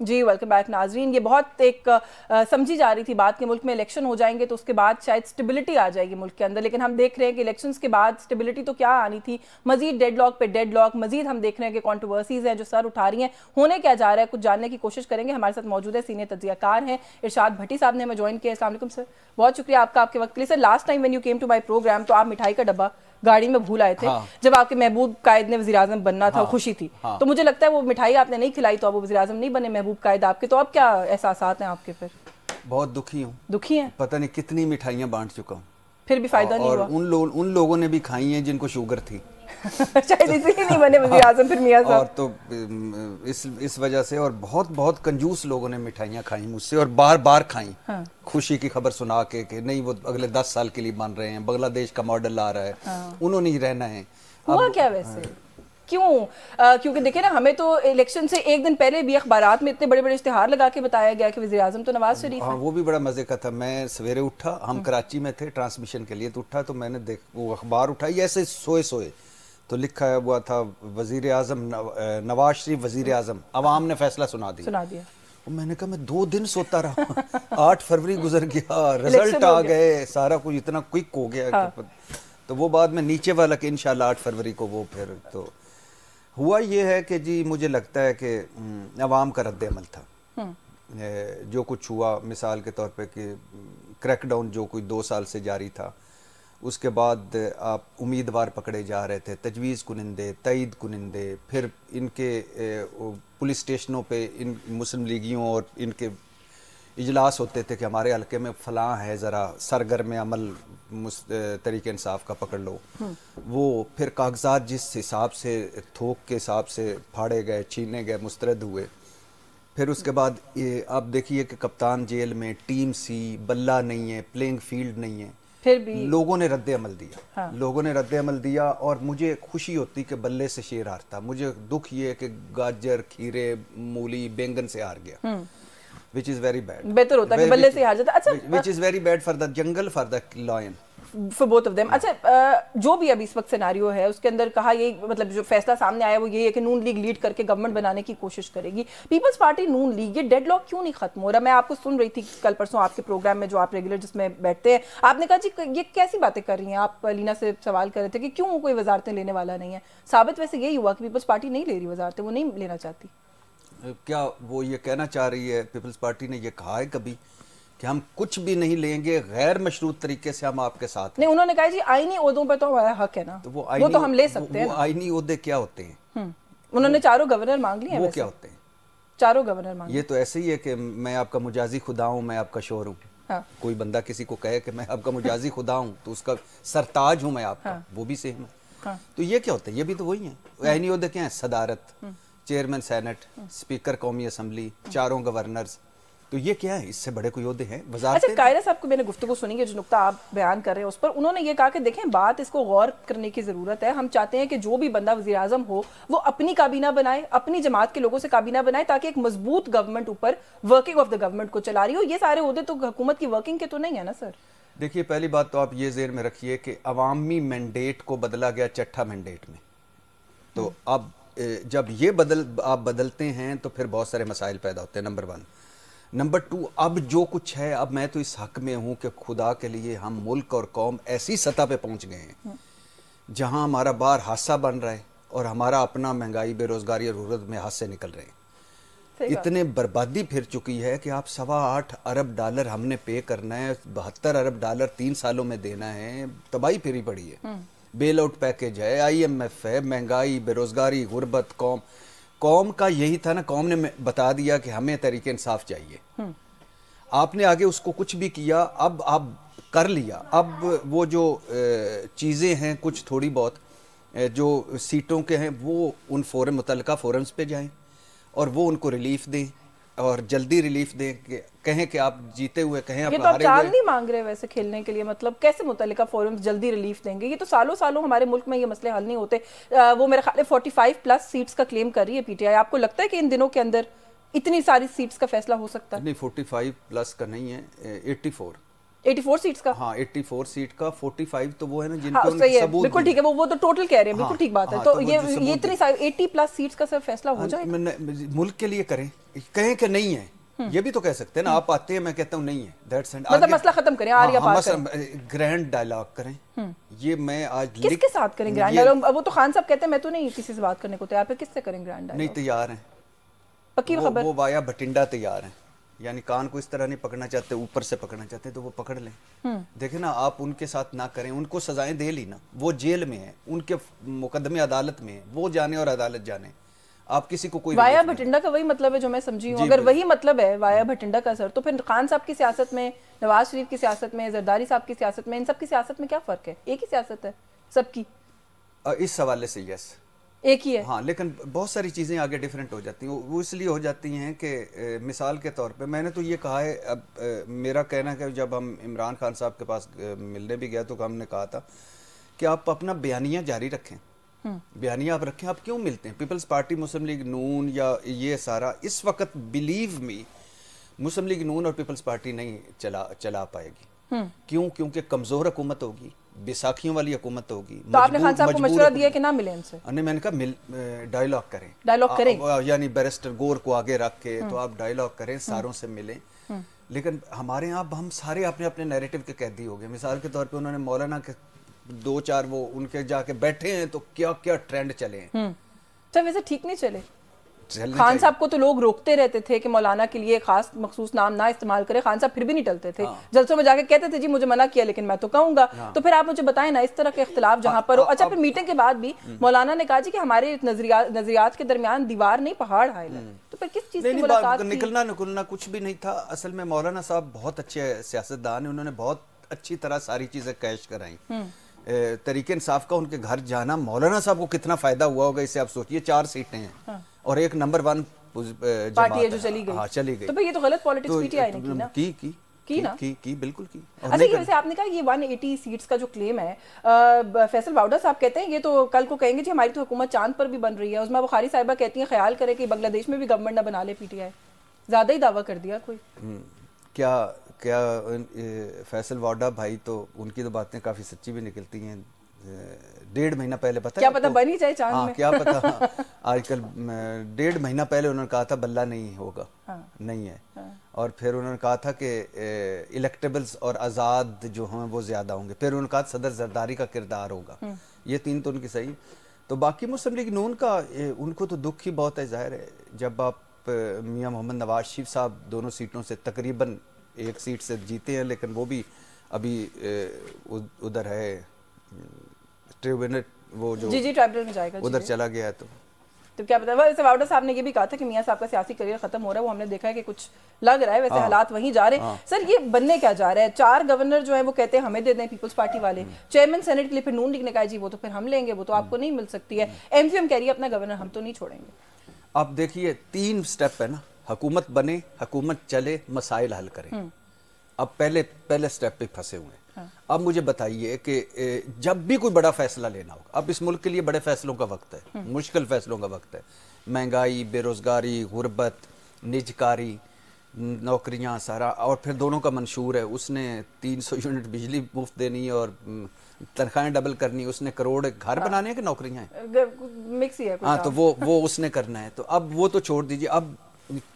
जी welcome back नाजरीन। ये बहुत एक समझी जा रही थी बात कि मुल्क में इलेक्शन हो जाएंगे तो उसके बाद शायद स्टेबिलिटी आ जाएगी मुल्क के अंदर, लेकिन हम देख रहे हैं कि इलेक्शंस के बाद स्टेबिलिटी तो क्या आनी थी, मजीद डेडलॉक पे डेडलॉक, मजीद हम देख रहे हैं कि कंट्रोवर्सीज हैं जो सर उठा रही हैं। होने क्या जा रहा है, कुछ जानने की कोशिश करेंगे। हमारे साथ मौजूद है सीनियर तज्जियाकार हैं इरशाद भट्टी साहब ने हमें ज्वाइन किया। अस्सलाम वालेकुम सर, बहुत शुक्रिया आपका आपके वक्त के लिए। Sir last time when you came to my program तो आप मिठाई का डब्बा गाड़ी में भूल आए थे। हाँ। जब आपके महबूब कायद ने वज़ीर आज़म बनना था, खुशी थी। तो मुझे लगता है वो मिठाई आपने नहीं खिलाई तो अब वो वज़ीर आज़म नहीं बने महबूब कायद आपके, तो अब क्या एहसासात हैं आपके? फिर बहुत दुखी हूँ। दुखी हैं? पता नहीं कितनी मिठाइयाँ बांट चुका हूँ, फिर भी फायदा नहीं हुआ। उन लोगों ने भी खाई हैं जिनको शुगर थी। शायद इसीलिए नहीं बने वज़ीर आज़म फिर मियां साहब। और तो इस वजह से, और बहुत कंजूस लोगों ने मिठाइयाँ खाई मुझसे और बार बार खाई। हाँ। खुशी की खबर सुना के कि नहीं वो अगले 10 साल के लिए बन रहे हैं, बांग्लादेश का मॉडल आ रहा है। हाँ। उन्होंने ही रहना है। हुआ क्या वैसे? क्यों? क्योंकि देखिए ना, हमें तो इलेक्शन से एक दिन पहले भी अखबारात में इतने बड़े बड़े इश्तिहार लगा के बताया गया कि वज़ीर आज़म तो नवाज शरीफ है। वो भी बड़ा मजे का था। मैं सवेरे उठा, हम कराची में थे ट्रांसमिशन के लिए, तो उठा तो मैंने वो अखबार उठाई, ऐसे सोए तो लिखा हुआ था वज़ीर आज़म नवाज शरीफ वज़ीर आज़म, अवाम ने फैसला सुना दिया। मैंने कहा मैं 2 दिन सोता रहा। 8 फरवरी गुजर गया, रिजल्ट आ गए, सारा कुछ इतना क्विक हो गया। हाँ। तो वो बाद में नीचे वाला कि इंशाल्लाह 8 फरवरी को वो फिर तो हुआ। ये है कि जी मुझे लगता है कि अवाम का रद्द अमल था जो कुछ हुआ। मिसाल के तौर पे कि क्रैकडाउन जो कोई 2 साल से जारी था, उसके बाद आप उम्मीदवार पकड़े जा रहे थे, तजवीज़ कुनिंदे, तईद कुनिंदे, फिर इनके पुलिस स्टेशनों पे इन मुस्लिम लीगियों और इनके इजलास होते थे कि हमारे हल्के में फ़लाँ है, ज़रा सरगर्म अमल तरीके इंसाफ का पकड़ लो। वो फिर कागजात जिस हिसाब से थोक के हिसाब से फाड़े गए, छीने गए, मुस्तरद हुए। फिर उसके बाद आप देखिए कि कप्तान जेल में, टीम सी, बल्ला नहीं है, प्लेइंग फील्ड नहीं है, फिर भी लोगों ने रद्द अमल दिया। हाँ। लोगों ने रद्द अमल दिया और मुझे खुशी होती कि बल्ले से शेर हारता। मुझे दुख ये कि गाजर, खीरे, मूली, बैंगन से हार गया, विच इज़ वेरी बैड। बेहतर होता है कि बल्ले से हार जाता। अच्छा, which is very bad for the jungle, for the lion, for both of them. अच्छा, जो भी अभी इस वक्त सिनेरियो है उसके अंदर कहा यही, मतलब जो फैसला सामने आया वो ये है कि नून लीग लीड करके गवर्नमेंट बनाने की कोशिश करेगी। पीपल्स पार्टी नून लीग, ये डेडलॉक क्यों नहीं खत्म हो रहा? मैं आपको सुन रही थी कल परसों आपके प्रोग्राम में जो आप रेगुलर जिसमें बैठते हैं, आपने कहा जी ये कैसी बातें कर रही हैं आप। लीना से सवाल कर रहे थे कि क्यों कोई वजारतें लेने वाला नहीं है। साबित वैसे यही हुआ कि पीपल्स पार्टी नहीं ले रही वजारतें, वो नहीं लेना चाहती। क्या वो ये कहना चाह रही है, पीपल्स पार्टी ने ये कहा है कभी कि हम कुछ भी नहीं लेंगे, गैर मशरूत तरीके से हम आपके साथ? नहीं, उन्होंने कहा जी आईनी ओहदों पर तो हमारा हक है ना, तो वो तो हम ले सकते हैं। वो आईनी ओहदे क्या होते हैं? उन्होंने 4 गवर्नर मांग लिए हैं। वो क्या होते हैं 4 गवर्नर मांग? ये तो ऐसे ही है कि मैं आपका मुजाजी खुदा हूँ, मैं आपका शोर हूँ। हाँ। कोई बंदा किसी को कहे कि मैं आपका मुजाजी खुदा हूँ तो उसका सरताज हूँ मैं आपका। हाँ। वो भी सेम है। हाँ। तो ये क्या होता है? ये भी तो वही है। आईनी ओहदे क्या है? सदारत, चेयरमैन सेनेट, स्पीकर कौमी असम्बली, 4 गवर्नर्स। तो ये क्या है? इससे बड़े कोई ओहदे हैं? अच्छा, कायरा साहब को मैंने गुफ्तगू सुनी है, जो नुक्ता आप बयान कर रहे हैं उस पर उन्होंने ये कहा कि देखें बात इसको गौर करने की ज़रूरत है। हम चाहते हैं कि जो भी बंदा वज़ीर आज़म हो वो अपनी काबीना बनाए, अपनी जमात के लोगों से काबीना बनाए, ताकि एक मजबूत गवर्नमेंट ऊपर वर्किंग ऑफ द गवर्नमेंट को चला रही हो। ये सारे ओहदे तो हुकूमत की वर्किंग के तो नहीं है ना सर? देखिए, पहली बात तो आप ये ज़हन में रखिए कि अवामी मैंडेट को बदला गया चट्ठा मैंडेट में। तो अब जब ये आप बदलते हैं तो फिर बहुत सारे मसाइल पैदा होते हैं, नंबर 1। नंबर 2, अब जो कुछ है, अब मैं तो इस हक में हूँ कि खुदा के लिए हम मुल्क और कौम ऐसी सतह पे पहुँच गए हैं जहाँ हमारा बाहर हादसा बन रहा है और हमारा अपना महंगाई, बेरोजगारी और जरूरत में हाथ से निकल रहे हैं। इतने बर्बादी फिर चुकी है कि आप $8.25 अरब हमने पे करना है, $72 अरब 3 सालों में देना है। तबाही फिरी पड़ी है। बेल आउट पैकेज है, IMF है, महंगाई, बेरोजगारी, गुर्बत, कौम का यही था ना। कौम ने बता दिया कि हमें तरीके इंसाफ चाहिए। आपने आगे उसको कुछ भी किया, अब आप कर लिया। अब वो जो चीज़ें हैं कुछ थोड़ी बहुत जो सीटों के हैं, वो उन फोरम मुतल्लिका फोरम्स पे जाएं और वो उनको रिलीफ दें और जल्दी रिलीफ दें कि कहें कि आप जीते हुए, कहें आप हारे हुए। ये तो चाल नहीं मांग रहे वैसे खेलने के लिए, मतलब कैसे मुतल्लिका फोरम्स जल्दी रिलीफ देंगे? ये तो सालों सालों हमारे मुल्क में ये मसले हल नहीं होते। वो मेरे ख्याल 45+ सीट्स का क्लेम कर रही है PTI। आपको लगता है कि इन दिनों के अंदर इतनी सारी सीट्स का फैसला हो सकता है? नहीं, 45+ का नहीं है, 84। 84 सीट्स का? हाँ 84 सीट का 45 तो वो है ना हाँ, जिनको सही है, सबूत बिल्कुल ठीक है, वो तो टोटल कह रहे हैं, बिल्कुल हाँ, ठीक बात है। हाँ, तो तो ये इतनी 80 प्लस सीट्स का सब फैसला हो जाएगा? मुल्क के लिए करें, कहें कि नहीं है, ये भी तो कह सकते हैं ना। आप आते हैं, मैं कहता हूँ नहीं है, दैट्स एंड, मतलब मसला खत्म करें, आर या पार करें, ग्रैंड डायलॉग करें। ये मैं आज किसके साथ करें ग्रैंड डायलॉग? वो तो खान साहब कहते हैं मैं तो नहीं किसी से बात करने को तैयार, किससे करें ग्रैंड डायलॉग? नहीं तैयार हैं, पक्की खबर? वो वाया भटिंडा तैयार हैं, यानी कान को इस तरह नहीं पकड़ना चाहते, ऊपर से पकड़ना चाहते तो वो पकड़ लें। देखे ना, आप उनके साथ ना करें, उनको सजाएं दे ली ना, वो जेल में है, उनके मुकदमे अदालत में है, वो जाने और अदालत जाने, आप किसी को कोई वाया भटिंडा का वही मतलब है जो मैं समझी हूँ। अगर वही मतलब है वाया भटिंडा का सर, तो फिर खान साहब की सियासत में, नवाज शरीफ की सियासत में, जरदारी साहब की सियासत में, इन सब की सियासत में क्या फर्क है? एक ही सियासत है सबकी इस हवाले से? यस, एक ही है। हाँ, लेकिन बहुत सारी चीज़ें आगे डिफरेंट हो जाती हैं। वो इसलिए हो जाती हैं कि मिसाल के तौर पे मैंने तो ये कहा है, अब मेरा कहना है कि जब हम इमरान खान साहब के पास मिलने भी गया तो हमने कहा था कि आप अपना बयानिया जारी रखें, बयानिया आप रखें। आप क्यों मिलते हैं? पीपल्स पार्टी, मुस्लिम लीग नून या ये सारा इस वक्त बिलीव मी मुस्लिम लीग नून और पीपल्स पार्टी नहीं चला पाएगी। क्यों? क्योंकि कमज़ोर हुकूमत होगी, बैसाखियों वाली हुकूमत होगी। तो आपने खान साहब को मशवरा दिया कि ना मिले इनसे? मैंने कहा डायलॉग करें, यानी बैरिस्टर गौर को आगे रख के तो आप डायलॉग करें, सारों से मिलें। लेकिन हमारे यहाँ हम सारे अपने अपने नैरेटिव के कैदी हो गए। मिसाल के तौर पे उन्होंने मौलाना के 2-4 वो उनके जाके बैठे हैं, तो क्या क्या ट्रेंड चले हैं। तो वैसे ठीक नहीं चले। खान साहब को तो लोग रोकते रहते थे कि मौलाना के लिए खास मखसूस नाम ना इस्तेमाल करें, खान साहब फिर भी नहीं टलते थे। जलसों में जाके कहते थे जी मुझे मना किया लेकिन मैं तो कहूंगा। तो फिर आप मुझे बताएं ना, इस तरह के इख्तिलाफ जहां पर हो। अच्छा, फिर मीटिंग के बाद भी मौलाना ने कहा जी कि हमारे नजरियात के दरमियान दीवार नहीं पहाड़ हायल है। तो फिर किस चीज की मुलाकात? निकलना कुछ भी नहीं था। असल में मौलाना साहब बहुत अच्छे सियासतदान है, उन्होंने बहुत अच्छी तरह सारी चीजें कैश कराई। तरीके इंसाफ का उनके घर जाना मौलाना साहब को कितना फायदा हुआ होगा, इसे आप सोचिए। 4 सीटें हैं और एक नंबर 1 पार्टी है जो चली गई। हाँ, चली गई। तो भाई ये तो गलत पॉलिटिक्स पीटीआई ने की ना? की बिल्कुल की। अच्छा, ये वैसे आपने कहा ये 180 सीट्स का जो क्लेम है, फैसल वाउडा साहब कहते हैं ये तो कल को कहेंगे जी हमारी तो हुकूमत चांद पर भी बन रही है। उस्मा बुखारी साहिबा कहती हैं ख्याल करें कि बांग्लादेश में भी गवर्नमेंट ना बना ले पीटीआई। ज्यादा ही दावा कर दिया कोई। क्या फैसल वाडा भाई, तो उनकी तो बातें काफ़ी सच्ची भी निकलती हैं। 1.5 महीना पहले पता क्या है पता बन ही जाए चांद में। क्या पता। आजकल 1.5 महीना पहले उन्होंने कहा था बल्ला नहीं होगा। नहीं है। और फिर उन्होंने कहा था कि इलेक्टेबल्स और आज़ाद जो हैं वो ज़्यादा होंगे। फिर उन्होंने कहा सदर जरदारी का किरदार होगा। ये 3 तो उनकी सही। तो बाकी मुस्लिम लीग नून का उनको तो दुख ही बहुत है, जाहिर है। जब आप मियाँ मोहम्मद नवाज शरीफ साहब दोनों सीटों से तकरीबन 1 सीट से जीते हैं, लेकिन वो भी अभी उधर है ट्रिब्यूनल, वो जो जी ट्राइब्यूनल में जाएगा, उधर चला गया है। तो क्या पता। वैसे वाउडा साहब ने ये भी कहा था कि मियां साहब का सियासी करियर खत्म हो रहा है, वो हमने देखा है कि कुछ लग रहा है वैसे हालात वहीं जा रहे हैं। सर ये बनने क्या जा रहा है? 4 गवर्नर जो है वो कहते हैं हमें दे दें पीपल्स पार्टी वाले। चेयरमैन सेनेट के लिए फिर नून लीग ने कहा जी वो तो फिर हम लेंगे, वो तो आपको नहीं मिल सकती है। एमसीएम कह रही है अपना गवर्नर हम तो नहीं छोड़ेंगे। आप देखिए 3 स्टेप है ना, हुकूमत बने, हुकूमत चले, मसाइल हल करें। अब पहले स्टेप पे फंसे हुए हैं। अब मुझे बताइए कि जब भी कोई बड़ा फैसला लेना होगा, अब इस मुल्क के लिए बड़े फैसलों का वक्त है, मुश्किल फैसलों का वक्त है। महंगाई, बेरोजगारी, गुर्बत, निजकारी, नौकरियां, सारा। और फिर दोनों का मंशूर है, उसने 300 यूनिट बिजली मुफ्त देनी और तनख्वाहें डबल करनी, उसने करोड़ घर बनाने हैं कि नौकरियां हैं, मिक्स ही है। हाँ, तो वो उसने करना है। तो अब वो तो छोड़ दीजिए। अब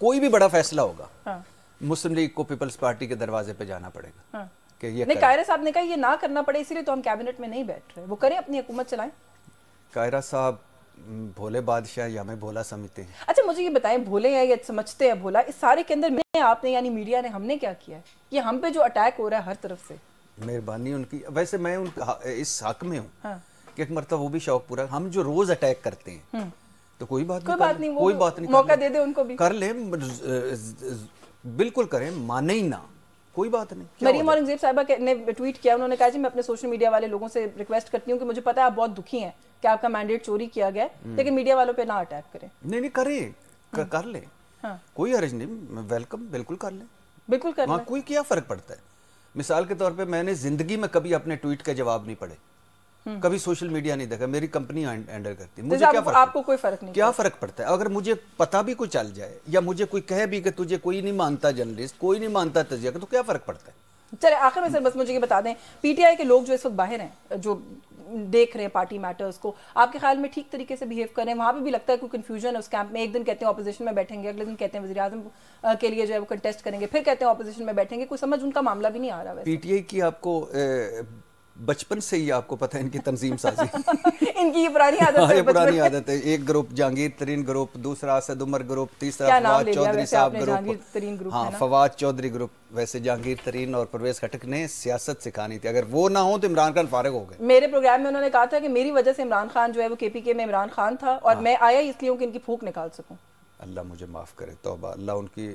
कोई भी बड़ा फैसला होगा, मुस्लिम लीग को पीपल्स पार्टी के दरवाजे पे जाना पड़ेगा। कि ये नहीं, कायरा साहब ने कहा ये ना करना पड़े इसीलिए तो हम कैबिनेट में नहीं बैठ रहे, वो करें अपनी हुकूमत चलाएं। कायरा साहब भोले बादशाह या हमें भोला समझते हैं। अच्छा मुझे ये बताएं, भोले हैं या समझते हैं भोला, इस सारे के अंदर मैंने आपने यानी मीडिया ने हमने क्या किया है? ये हम पे जो अटैक हो रहा है हर तरफ से, मेहरबानी उनकी। वैसे मैं इस हक में हूँ कि एक मरतबा वो भी शौक पूरा। हम जो रोज अटैक करते हैं तो कोई बात नहीं, मौका दे दे उनको भी, कर ले, बिल्कुल करें, माने ही ना, कोई बात नहीं। मरीम औरंगजेब साहिबा ने ट्वीट किया, उन्होंने कहा जी मैं अपने सोशल मीडिया वाले लोगों से रिक्वेस्ट करती हूँ कि मुझे पता है आप बहुत दुखी हैं कि आपका मैंडेट चोरी किया गया है, लेकिन मीडिया वालों पे ना अटैक करें। नहीं करें, कर ले, कोई हर्ज नहीं, वेलकम, बिल्कुल कर ले, बिल्कुल कर ले। कोई क्या फर्क पड़ता है? मिसाल के तौर पे मैंने जिंदगी में कभी अपने ट्वीट का जवाब नहीं पढ़े, कभी सोशल मीडिया नहीं देखा, मेरी कंपनी हैंडल करती है। मुझे क्या फर्क, आपको कोई फर्क नहीं, क्या फर्क पड़ता है? अगर मुझे पता भी कोई चल जाए या मुझे कोई कहे भी कि तुझे कोई नहीं मानता जर्नलिस्ट, कोई नहीं मानता तजिया, तो क्या फर्क पड़ता है? चले आखिर में सर बस मुझे ये बता दें, पीटीआई के लोग जो इस वक्त बाहर हैं, जो देख रहे हैं पार्टी मैटर्स को, आपके ख्याल में ठीक तरीके से बिहेव कर रहे हैं? वहाँ पे भी लगता है कोई कंफ्यूजन है उस कैंप में? एक दिन कहते हैं ऑपोजिशन में बैठेंगे, अगले दिन कहते हैं वज़ीर आज़म के लिए जो है वो कंटेस्ट करेंगे, फिर कहते हैं ऑपोजिशन में बैठेंगे, कोई समझ उनका मामला भी नहीं आ रहा। वैसे पीटीआई की आपको बचपन से ही आपको पता है इनकी तंजीम साजी इनकी ये पुरानी आदत है, ये पुरानी आदत है। एक ग्रुप जहांगीर तरीन ग्रुप, दूसरा असद उमर ग्रुप, तीसरा फवाद चौधरी साहब ग्रुप, हाँ फवाद चौधरी ग्रुप। वैसे जहांगीर तरीन और परवेज खटक ने सियासत सिखानी थी, अगर वो ना हो तो इमरान खान फारिग हो गए। मेरे प्रोग्राम में उन्होंने कहा था कि मेरी वजह से इमरान खान जो है वो केपीके में इमरान खान था और मैं आया इसलिए कि इनकी फूंक निकाल सकूं। अल्लाह मुझे माफ़ करे, तौबा, अल्लाह उनकी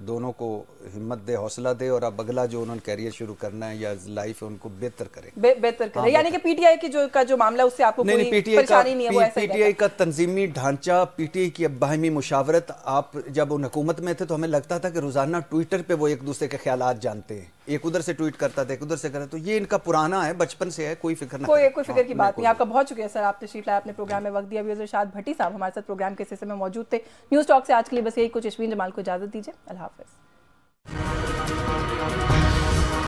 दोनों को हिम्मत दे, हौसला दे, और अब अगला जो उन्होंने कैरियर शुरू करना है या लाइफ है उनको बेहतर करे, बेहतर करे। यानी कि पीटीआई की जो मामला उससे आपको कोई परेशानी नहीं है, वो ऐसा ही पीटीआई का तंजीमी ढांचा, पीटीआई की बाहमी मुशावरत। आप जब उन हुकूमत में थे तो हमें लगता था कि रोजाना ट्विटर पे वो एक दूसरे के ख्यालात जानते हैं, एक उधर से ट्वीट करता था, एक उधर से करता। तो ये इनका पुराना है, बचपन से है, कोई फिक्र ना, कोई फिक्र की बात नहीं। आपका बहुत शुक्रिया सर, आप तशरीफ लाए, अपने प्रोग्राम में वक्त दिया। व्यूअर्स, इरशाद भट्टी साहब हमारे साथ प्रोग्राम के हिस्से में मौजूद थे। न्यूज़ टॉक से आज के लिए बस यही कुछ। अश्विन जमाल को इजाजत दीजिए, अल्लाह हाफिज़।